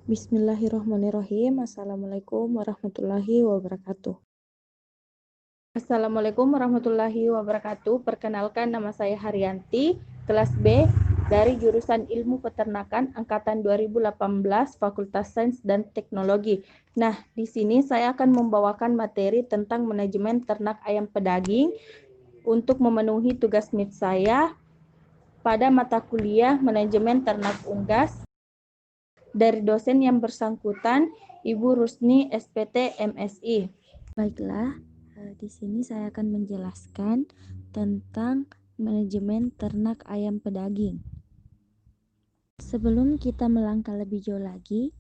Bismillahirrahmanirrahim. Assalamualaikum warahmatullahi wabarakatuh. Assalamualaikum warahmatullahi wabarakatuh. Perkenalkan, nama saya Haryanti, kelas B dari jurusan Ilmu Peternakan angkatan 2018 Fakultas Sains dan Teknologi. Nah, di sini saya akan membawakan materi tentang manajemen ternak ayam pedaging untuk memenuhi tugas MIT saya pada mata kuliah Manajemen Ternak Unggas dari dosen yang bersangkutan, Ibu Rusni SPT MSI. Baiklah, di sini saya akan menjelaskan tentang manajemen ternak ayam pedaging. Sebelum kita melangkah lebih jauh lagi,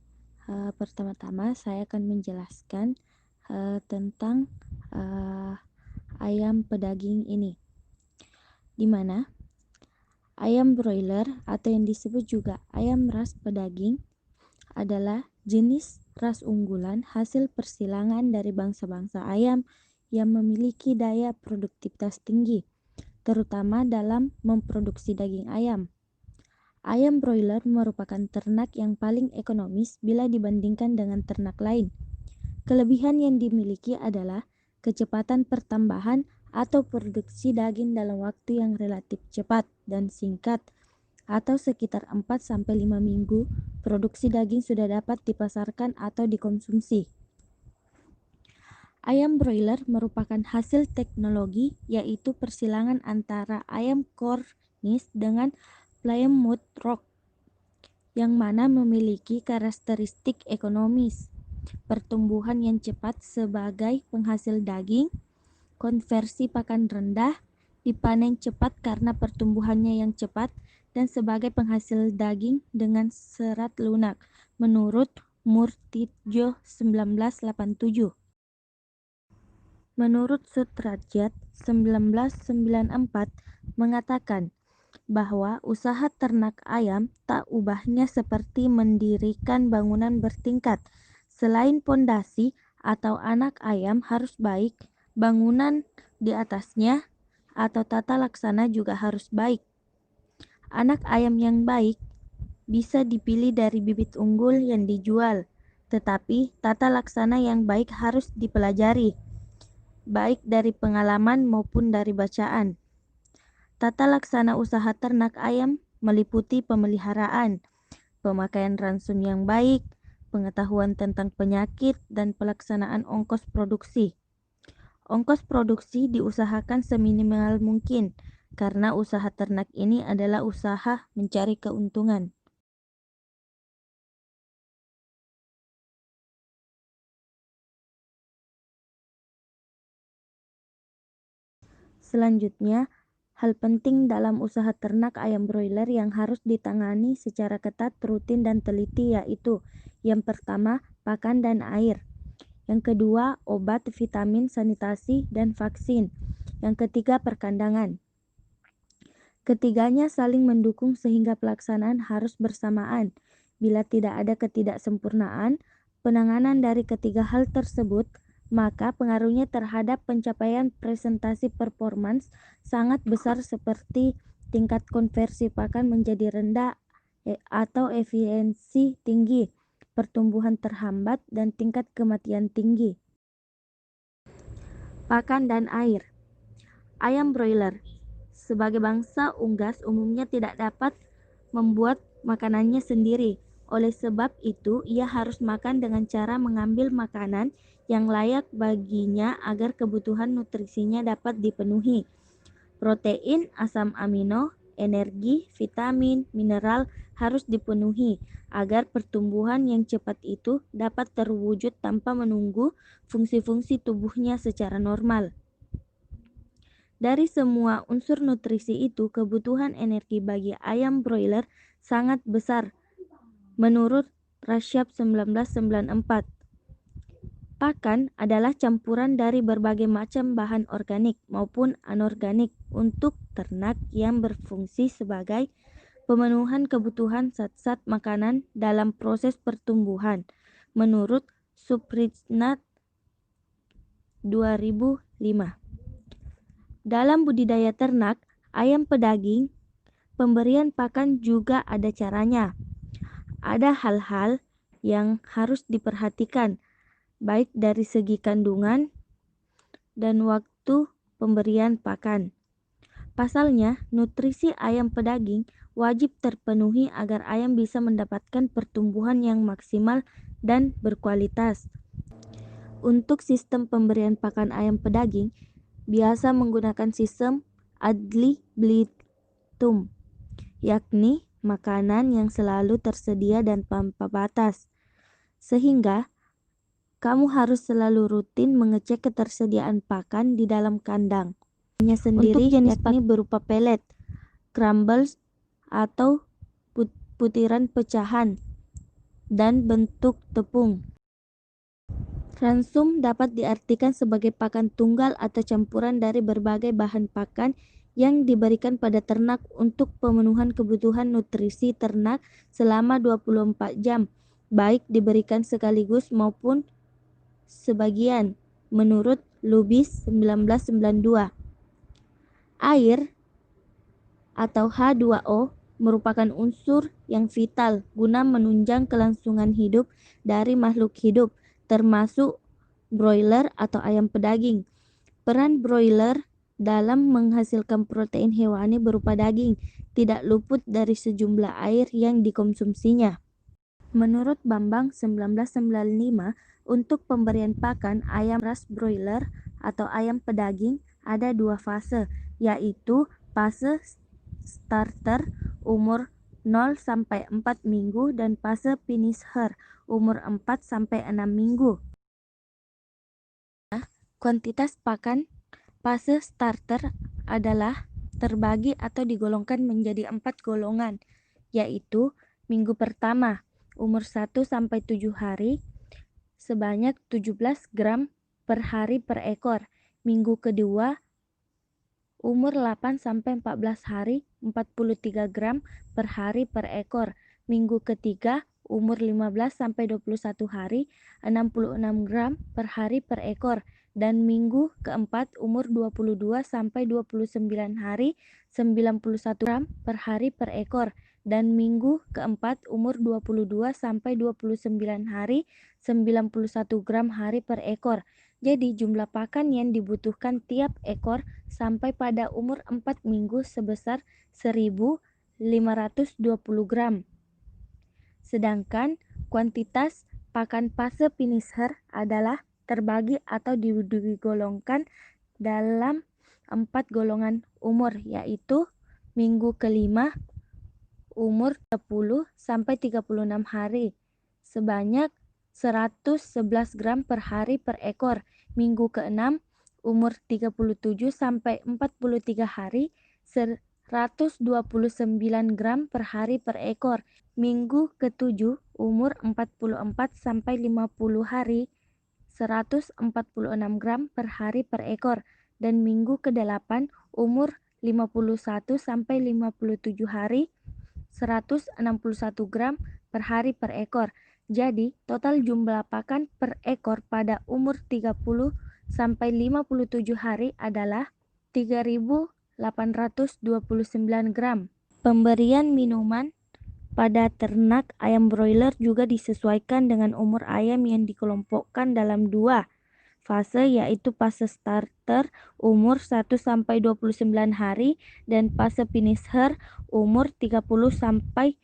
pertama-tama saya akan menjelaskan tentang ayam pedaging ini, di mana ayam broiler atau yang disebut juga ayam ras pedaging adalah jenis ras unggulan hasil persilangan dari bangsa-bangsa ayam yang memiliki daya produktivitas tinggi, terutama dalam memproduksi daging ayam. Ayam broiler merupakan ternak yang paling ekonomis bila dibandingkan dengan ternak lain. Kelebihan yang dimiliki adalah kecepatan pertambahan atau produksi daging dalam waktu yang relatif cepat dan singkat, atau sekitar 4-5 minggu, produksi daging sudah dapat dipasarkan atau dikonsumsi. Ayam broiler merupakan hasil teknologi, yaitu persilangan antara ayam Cornish dengan Plymouth Rock, yang mana memiliki karakteristik ekonomis, pertumbuhan yang cepat sebagai penghasil daging, konversi pakan rendah, dipanen cepat karena pertumbuhannya yang cepat, dan sebagai penghasil daging dengan serat lunak, menurut Murtidjo 1987. Menurut Sudrajat 1994 mengatakan bahwa usaha ternak ayam tak ubahnya seperti mendirikan bangunan bertingkat. Selain pondasi atau anak ayam harus baik, bangunan di atasnya atau tata laksana juga harus baik. Anak ayam yang baik bisa dipilih dari bibit unggul yang dijual, tetapi tata laksana yang baik harus dipelajari, baik dari pengalaman maupun dari bacaan. Tata laksana usaha ternak ayam meliputi pemeliharaan, pemakaian ransum yang baik, pengetahuan tentang penyakit, dan pelaksanaan ongkos produksi. Ongkos produksi diusahakan seminimal mungkin, karena usaha ternak ini adalah usaha mencari keuntungan. Selanjutnya, hal penting dalam usaha ternak ayam broiler yang harus ditangani secara ketat, rutin, dan teliti yaitu: yang pertama, pakan dan air; yang kedua, obat, vitamin, sanitasi, dan vaksin; yang ketiga, perkandangan. Ketiganya saling mendukung sehingga pelaksanaan harus bersamaan. Bila tidak ada ketidaksempurnaan penanganan dari ketiga hal tersebut, maka pengaruhnya terhadap pencapaian presentasi performance sangat besar, seperti tingkat konversi pakan menjadi rendah atau efisiensi tinggi, pertumbuhan terhambat, dan tingkat kematian tinggi. Pakan dan air. Ayam broiler sebagai bangsa unggas umumnya tidak dapat membuat makanannya sendiri. Oleh sebab itu, ia harus makan dengan cara mengambil makanan yang layak baginya agar kebutuhan nutrisinya dapat dipenuhi. Protein, asam amino, energi, vitamin, mineral harus dipenuhi agar pertumbuhan yang cepat itu dapat terwujud tanpa menunggu fungsi-fungsi tubuhnya secara normal. Dari semua unsur nutrisi itu, kebutuhan energi bagi ayam broiler sangat besar, menurut Rashab 1994. Pakan adalah campuran dari berbagai macam bahan organik maupun anorganik untuk ternak yang berfungsi sebagai pemenuhan kebutuhan zat-zat makanan dalam proses pertumbuhan, menurut Suprisnat 2005. Dalam budidaya ternak ayam pedaging, pemberian pakan juga ada caranya. Ada hal-hal yang harus diperhatikan, baik dari segi kandungan dan waktu pemberian pakan. Pasalnya, nutrisi ayam pedaging wajib terpenuhi agar ayam bisa mendapatkan pertumbuhan yang maksimal dan berkualitas. Untuk sistem pemberian pakan ayam pedaging, biasa menggunakan sistem ad libitum, yakni makanan yang selalu tersedia dan tanpa batas. Sehingga, kamu harus selalu rutin mengecek ketersediaan pakan di dalam kandang. Sendiri, untuk jenis yakni berupa pelet, crumbles, atau putiran pecahan, dan bentuk tepung. Ransum dapat diartikan sebagai pakan tunggal atau campuran dari berbagai bahan pakan yang diberikan pada ternak untuk pemenuhan kebutuhan nutrisi ternak selama 24 jam, baik diberikan sekaligus maupun sebagian, menurut Lubis 1992. Air atau H2O merupakan unsur yang vital guna menunjang kelangsungan hidup dari makhluk hidup, termasuk broiler atau ayam pedaging. Peran broiler dalam menghasilkan protein hewani berupa daging tidak luput dari sejumlah air yang dikonsumsinya. Menurut Bambang 1995, untuk pemberian pakan ayam ras broiler atau ayam pedaging ada 2 fase, yaitu fase starter umur 0-4 minggu dan fase finisher umur 4-6 minggu. Kuantitas pakan fase starter adalah terbagi atau digolongkan menjadi 4 golongan, yaitu minggu pertama umur 1-7 hari sebanyak 17 gram per hari per ekor. Minggu kedua umur 8-14 hari 43 gram per hari per ekor. Minggu ketiga umur 15-21 hari 66 gram per hari per ekor. Dan minggu keempat umur 22-29 hari 91 gram per hari per ekor. Dan minggu keempat umur 22-29 hari 91 gram hari per ekor. Jadi jumlah pakan yang dibutuhkan tiap ekor sampai pada umur 4 minggu sebesar 1.520 gram. Sedangkan kuantitas pakan fase finisher adalah terbagi atau digolongkan dalam 4 golongan umur, yaitu minggu kelima umur 30-36 hari sebanyak 111 gram per hari per ekor. Minggu keenam umur 37-43 hari 129 gram per hari per ekor. Minggu ketujuh umur 44-50 hari 146 gram per hari per ekor. Dan minggu ke-8 umur 51-57 hari 161 gram per hari per ekor. Jadi, total jumlah pakan per ekor pada umur 30-57 hari adalah 3.829 gram. Pemberian minuman pada ternak ayam broiler juga disesuaikan dengan umur ayam yang dikelompokkan dalam 2 fase, yaitu fase starter umur 1-29 hari dan fase finisher umur 30-57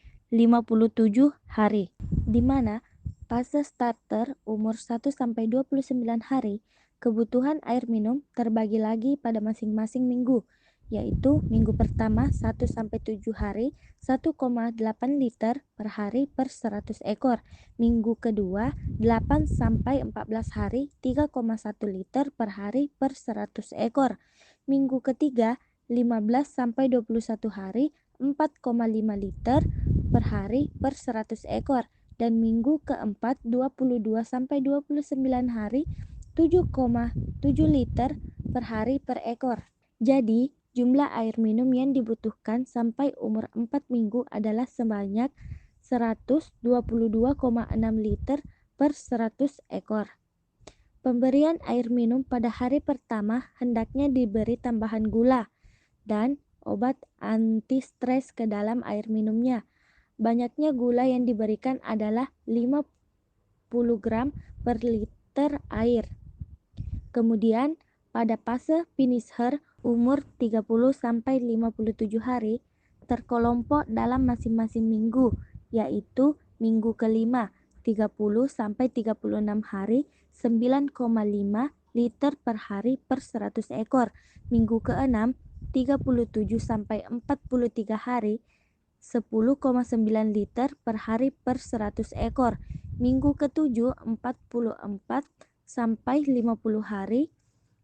hari. Di mana fase starter umur 1-29 hari, kebutuhan air minum terbagi lagi pada masing-masing minggu, yaitu minggu pertama 1-7 hari 1,8 liter per hari per 100 ekor. Minggu kedua 8-14 hari 3,1 liter per hari per 100 ekor. Minggu ketiga 15-21 hari 4,5 liter per hari per 100 ekor. Dan minggu keempat 22-29 hari 7,7 liter per hari per ekor. Jadi, jumlah air minum yang dibutuhkan sampai umur 4 minggu adalah sebanyak 122,6 liter per 100 ekor. Pemberian air minum pada hari pertama hendaknya diberi tambahan gula dan obat anti stres ke dalam air minumnya. Banyaknya gula yang diberikan adalah 5 gram per liter air. Kemudian, pada fase finisher umur 30-57 hari, terkelompok dalam masing-masing minggu, yaitu minggu kelima 30-36 hari 9,5 liter per hari per 100 ekor, minggu keenam 37-43 hari 10,9 liter per hari per 100 ekor, minggu ketujuh 44-50 hari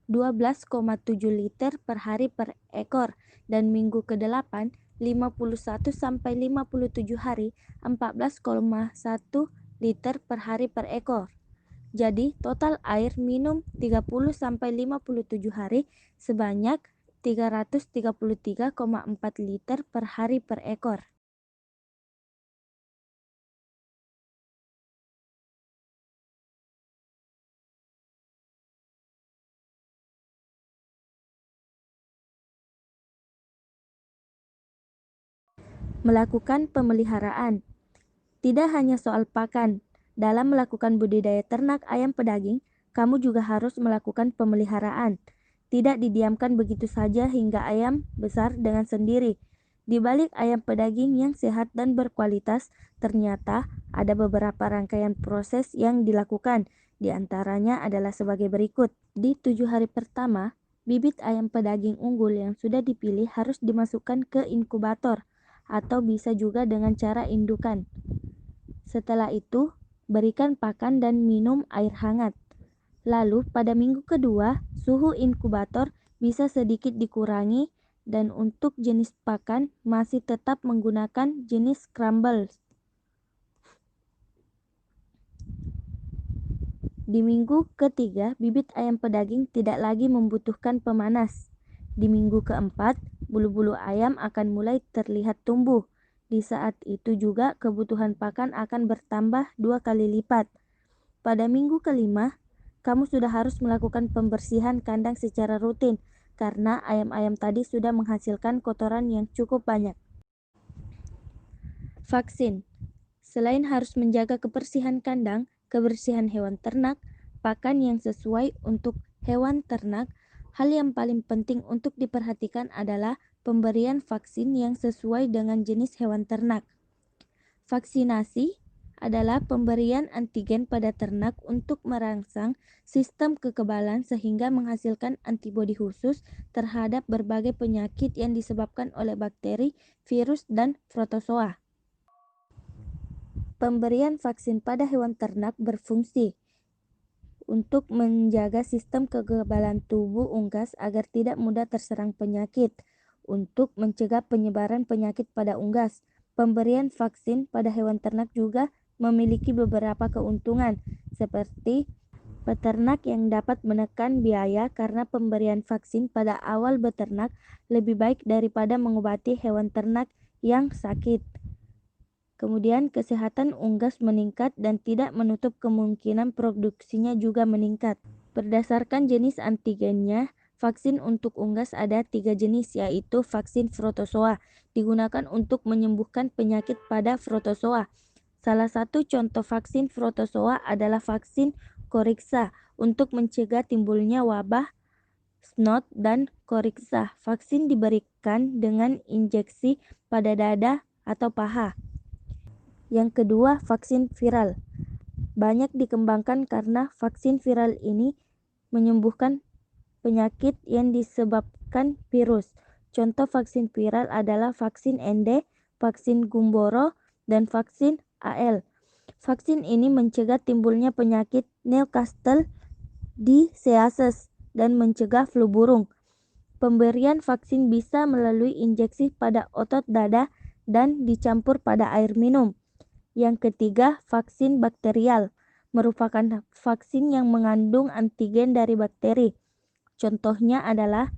12,7 liter per hari per ekor, dan minggu ke-8 51-57 hari 14,1 liter per hari per ekor. Jadi total air minum 30-57 hari sebanyak 333,4 liter per hari per ekor. Melakukan pemeliharaan. Tidak hanya soal pakan. Dalam melakukan budidaya ternak ayam pedaging, kamu juga harus melakukan pemeliharaan. Tidak didiamkan begitu saja hingga ayam besar dengan sendiri. Di balik ayam pedaging yang sehat dan berkualitas, ternyata ada beberapa rangkaian proses yang dilakukan. Di antaranya adalah sebagai berikut. Di 7 hari pertama, bibit ayam pedaging unggul yang sudah dipilih harus dimasukkan ke inkubator, atau bisa juga dengan cara indukan. Setelah itu, berikan pakan dan minum air hangat. Lalu, pada minggu kedua, suhu inkubator bisa sedikit dikurangi, dan untuk jenis pakan masih tetap menggunakan jenis scramble. Di minggu ketiga, bibit ayam pedaging tidak lagi membutuhkan pemanas. Di minggu keempat, bulu-bulu ayam akan mulai terlihat tumbuh. Di saat itu juga kebutuhan pakan akan bertambah 2 kali lipat. Pada minggu kelima, kamu sudah harus melakukan pembersihan kandang secara rutin karena ayam-ayam tadi sudah menghasilkan kotoran yang cukup banyak. Vaksin. Selain harus menjaga kebersihan kandang, kebersihan hewan ternak, pakan yang sesuai untuk hewan ternak, hal yang paling penting untuk diperhatikan adalah pemberian vaksin yang sesuai dengan jenis hewan ternak. Vaksinasi adalah pemberian antigen pada ternak untuk merangsang sistem kekebalan sehingga menghasilkan antibodi khusus terhadap berbagai penyakit yang disebabkan oleh bakteri, virus, dan protozoa. Pemberian vaksin pada hewan ternak berfungsi untuk menjaga sistem kekebalan tubuh unggas agar tidak mudah terserang penyakit. Untuk mencegah penyebaran penyakit pada unggas, pemberian vaksin pada hewan ternak juga memiliki beberapa keuntungan, seperti peternak yang dapat menekan biaya karena pemberian vaksin pada awal beternak lebih baik daripada mengobati hewan ternak yang sakit. Kemudian kesehatan unggas meningkat dan tidak menutup kemungkinan produksinya juga meningkat. Berdasarkan jenis antigennya, vaksin untuk unggas ada 3 jenis, yaitu vaksin protozoa, digunakan untuk menyembuhkan penyakit pada protozoa. Salah satu contoh vaksin protozoa adalah vaksin Corixa untuk mencegah timbulnya wabah snot dan Corixa. Vaksin diberikan dengan injeksi pada dada atau paha. Yang kedua, vaksin viral. Banyak dikembangkan karena vaksin viral ini menyembuhkan penyakit yang disebabkan virus. Contoh vaksin viral adalah vaksin ND, vaksin Gumboro, dan vaksin AL. Vaksin ini mencegah timbulnya penyakit Newcastle diseases dan mencegah flu burung. Pemberian vaksin bisa melalui injeksi pada otot dada dan dicampur pada air minum. Yang ketiga, vaksin bakterial merupakan vaksin yang mengandung antigen dari bakteri. Contohnya adalah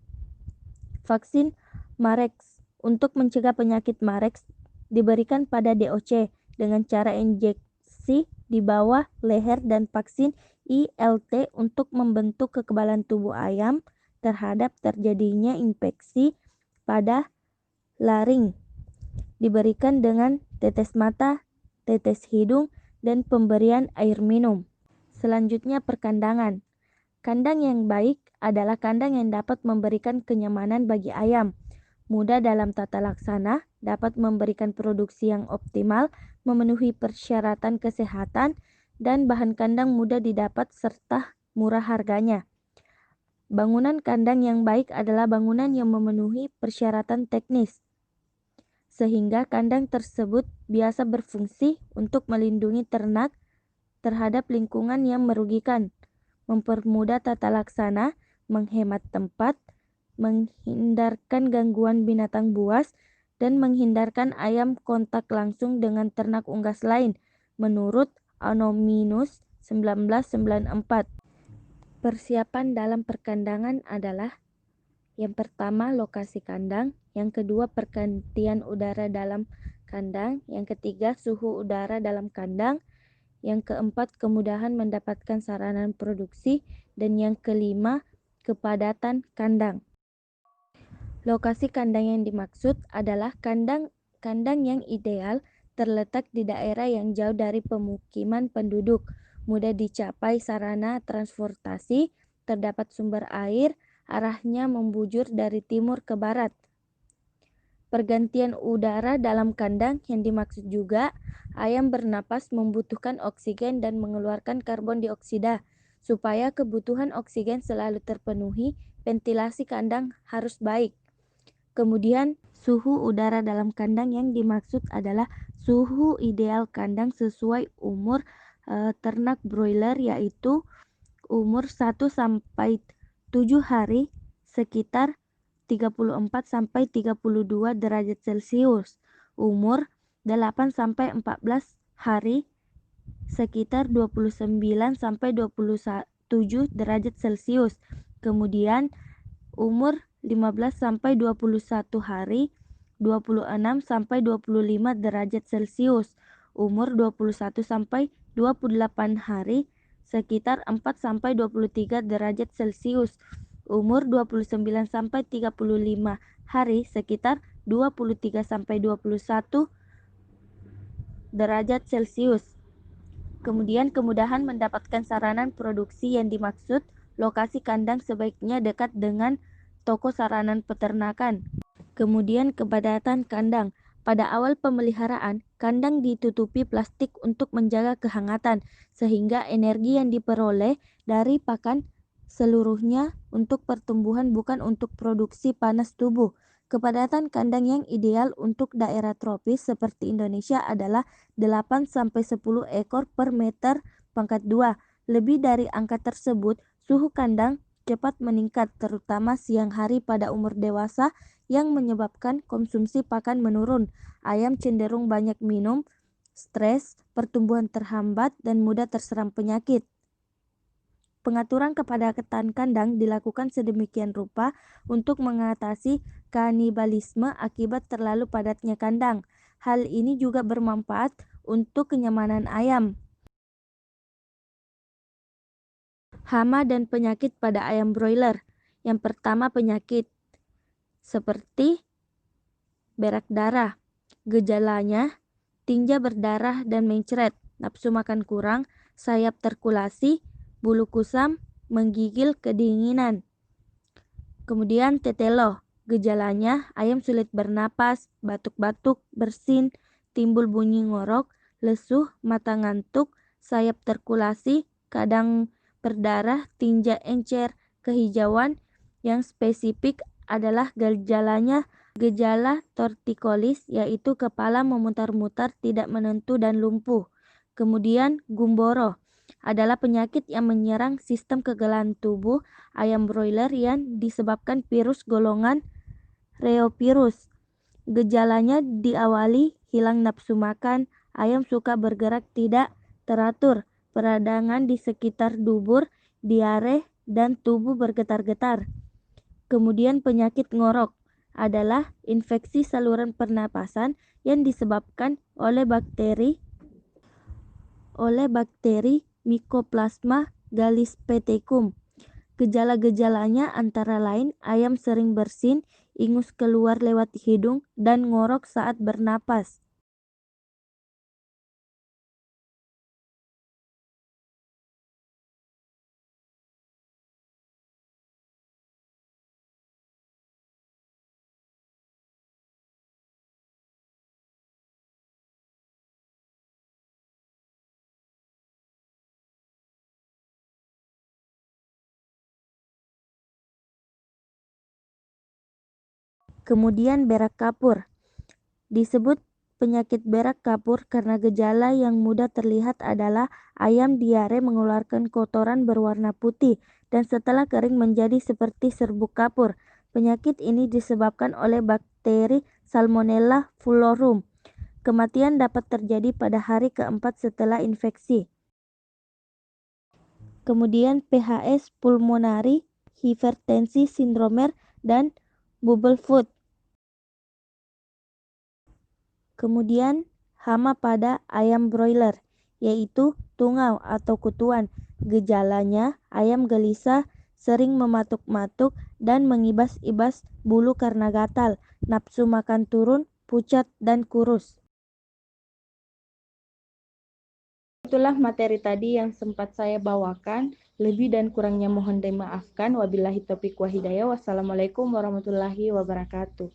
vaksin Marex. Untuk mencegah penyakit Marex diberikan pada DOC dengan cara injeksi di bawah leher, dan vaksin ILT untuk membentuk kekebalan tubuh ayam terhadap terjadinya infeksi pada laring. Diberikan dengan tetes mata, tetes hidung, dan pemberian air minum. Selanjutnya, perkandangan. Kandang yang baik adalah kandang yang dapat memberikan kenyamanan bagi ayam, mudah dalam tata laksana, dapat memberikan produksi yang optimal, memenuhi persyaratan kesehatan, dan bahan kandang mudah didapat serta murah harganya. Bangunan kandang yang baik adalah bangunan yang memenuhi persyaratan teknis, sehingga kandang tersebut biasa berfungsi untuk melindungi ternak terhadap lingkungan yang merugikan, mempermudah tata laksana, menghemat tempat, menghindarkan gangguan binatang buas, dan menghindarkan ayam kontak langsung dengan ternak unggas lain, menurut Anno-Minus 1994. Persiapan dalam perkandangan adalah: yang pertama, lokasi kandang; yang kedua, pergantian udara dalam kandang; yang ketiga, suhu udara dalam kandang; yang keempat, kemudahan mendapatkan sarana produksi; dan yang kelima, kepadatan kandang. Lokasi kandang yang dimaksud adalah kandang yang ideal terletak di daerah yang jauh dari pemukiman penduduk, mudah dicapai sarana transportasi, terdapat sumber air, arahnya membujur dari timur ke barat. Pergantian udara dalam kandang yang dimaksud juga ayam bernapas membutuhkan oksigen dan mengeluarkan karbon dioksida. Supaya kebutuhan oksigen selalu terpenuhi, ventilasi kandang harus baik. Kemudian, suhu udara dalam kandang yang dimaksud adalah suhu ideal kandang sesuai umur ternak broiler, yaitu umur 1 sampai 7 hari sekitar 34 sampai 32 derajat Celcius, umur 8 sampai 14 hari sekitar 29 sampai 27 derajat Celcius. Kemudian umur 15 sampai 21 hari 26 sampai 25 derajat Celcius, umur 21 sampai 28 hari sekitar 4 sampai 23 derajat Celcius, umur 29 sampai 35 hari sekitar 23 sampai 21 derajat Celcius. Kemudian, kemudahan mendapatkan sarana produksi yang dimaksud lokasi kandang sebaiknya dekat dengan toko sarana peternakan. Kemudian, kepadatan kandang. Pada awal pemeliharaan, kandang ditutupi plastik untuk menjaga kehangatan, sehingga energi yang diperoleh dari pakan seluruhnya untuk pertumbuhan, bukan untuk produksi panas tubuh. Kepadatan kandang yang ideal untuk daerah tropis seperti Indonesia adalah 8-10 ekor per meter pangkat 2. Lebih dari angka tersebut, suhu kandang cepat meningkat, terutama siang hari pada umur dewasa, yang menyebabkan konsumsi pakan menurun. Ayam cenderung banyak minum, stres, pertumbuhan terhambat, dan mudah terserang penyakit. Pengaturan kepadatan kandang dilakukan sedemikian rupa untuk mengatasi kanibalisme akibat terlalu padatnya kandang. Hal ini juga bermanfaat untuk kenyamanan ayam. Hama dan penyakit pada ayam broiler. Yang pertama, penyakit seperti berak darah. Gejalanya: tinja berdarah dan mencret, nafsu makan kurang, sayap terkulasi, bulu kusam, menggigil, kedinginan. Kemudian tetelo. Gejalanya: ayam sulit bernapas, batuk-batuk, bersin, timbul bunyi ngorok, lesuh, mata ngantuk, sayap terkulasi, kadang berdarah, tinja encer, kehijauan. Yang spesifik adalah gejalanya gejala tortikolis, yaitu kepala memutar-mutar, tidak menentu, dan lumpuh. Kemudian gumboro adalah penyakit yang menyerang sistem kekebalan tubuh ayam broiler yang disebabkan virus golongan reovirus. Gejalanya diawali hilang nafsu makan, ayam suka bergerak tidak teratur, peradangan di sekitar dubur, diare, dan tubuh bergetar-getar. Kemudian penyakit ngorok adalah infeksi saluran pernapasan yang disebabkan oleh bakteri Mycoplasma galispeticum. Gejala-gejalanya antara lain ayam sering bersin, ingus keluar lewat hidung, dan ngorok saat bernapas. Kemudian berak kapur. Disebut penyakit berak kapur karena gejala yang mudah terlihat adalah ayam diare mengeluarkan kotoran berwarna putih dan setelah kering menjadi seperti serbuk kapur. Penyakit ini disebabkan oleh bakteri Salmonella Falciparum. Kematian dapat terjadi pada hari keempat setelah infeksi. Kemudian PHS pulmonari, hipertensi sindromer, dan bubble foot. Kemudian hama pada ayam broiler, yaitu tungau atau kutuan. Gejalanya ayam gelisah, sering mematuk-matuk, dan mengibas-ibas bulu karena gatal, nafsu makan turun, pucat, dan kurus. Itulah materi tadi yang sempat saya bawakan. Lebih dan kurangnya mohon dimaafkan. Wabillahi taufiq wa hidayah. Wassalamualaikum warahmatullahi wabarakatuh.